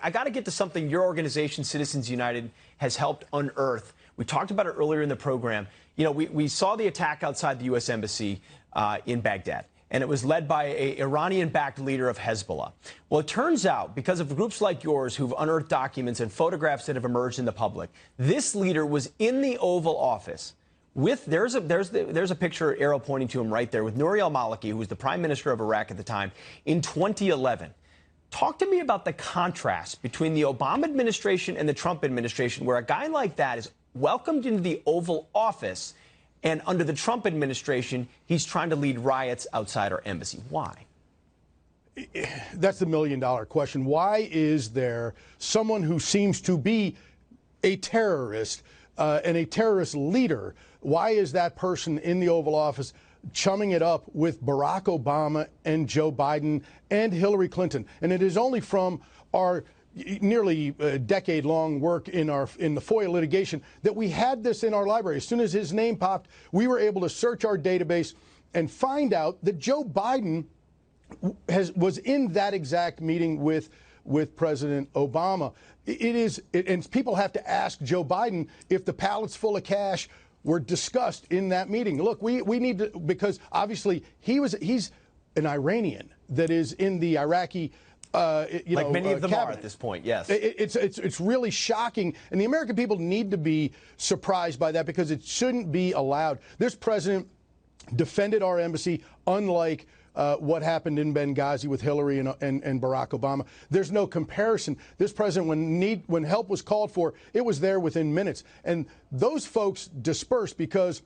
I got to get to something your organization, Citizens United, has helped unearth. We talked about it earlier in the program. You know, we saw the attack outside the U.S. Embassy in Baghdad, and it was led by an Iranian-backed leader of Hezbollah. Well, it turns out, because of groups like yours who've unearthed documents and photographs that have emerged in the public, this leader was in the Oval Office with, there's a picture, arrow pointing to him right there, with Nouri al-Maliki, who was the prime minister of Iraq at the time, in 2011. Talk to me about the contrast between the Obama administration and the Trump administration, where a guy like that is welcomed into the Oval Office, and under the Trump administration, he's trying to lead riots outside our embassy. Why? That's the million-dollar question. Why is there someone who seems to be a terrorist and a terrorist leader? Why is that person in the Oval Office chumming it up with Barack Obama and Joe Biden and Hillary Clinton? And it is only from our nearly decade-long work in the FOIA litigation that we had this in our library. As soon as his name popped, we were able to search our database and find out that Joe Biden was in that exact meeting with President Obama. And people have to ask Joe Biden if the pallets full of cash were discussed in that meeting. Look, we need to, because obviously he's an Iranian that is in the Iraqi like many of them cabinet. are at this point, yes. It's really shocking, and the American people need to be surprised by that, because it shouldn't be allowed. This president defended our embassy, unlike what happened in Benghazi with Hillary and Barack Obama. There's no comparison. This president, when help was called for, it was there within minutes. And those folks dispersed because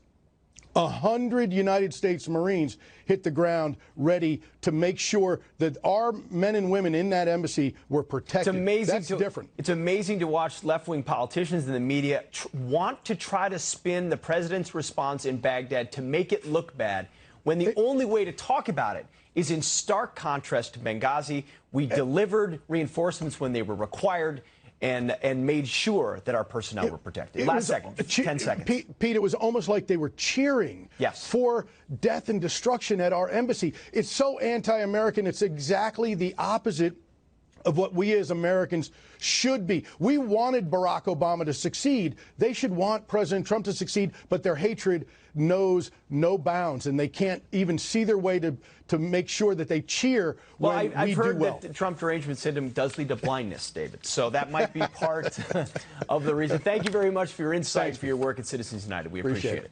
100 United States Marines hit the ground ready to make sure that our men and women in that embassy were protected. It's amazing. That's different. It's amazing to watch left-wing politicians in the media want to try to spin the president's response in Baghdad to make it look bad, when the only way to talk about it is in stark contrast to Benghazi. We delivered reinforcements when they were required, and made sure that our personnel were protected. Last second, 10 seconds. Pete, it was almost like they were cheering for death and destruction at our embassy. It's so anti-American. It's exactly the opposite of what we as Americans should be. We wanted Barack Obama to succeed. They should want President Trump to succeed, but their hatred knows no bounds, and they can't even see their way to make sure that they cheer when we do well. I've heard that the Trump derangement syndrome does lead to blindness, David, so that might be part of the reason. Thank you very much for your insight, for your work at Citizens United. We appreciate it.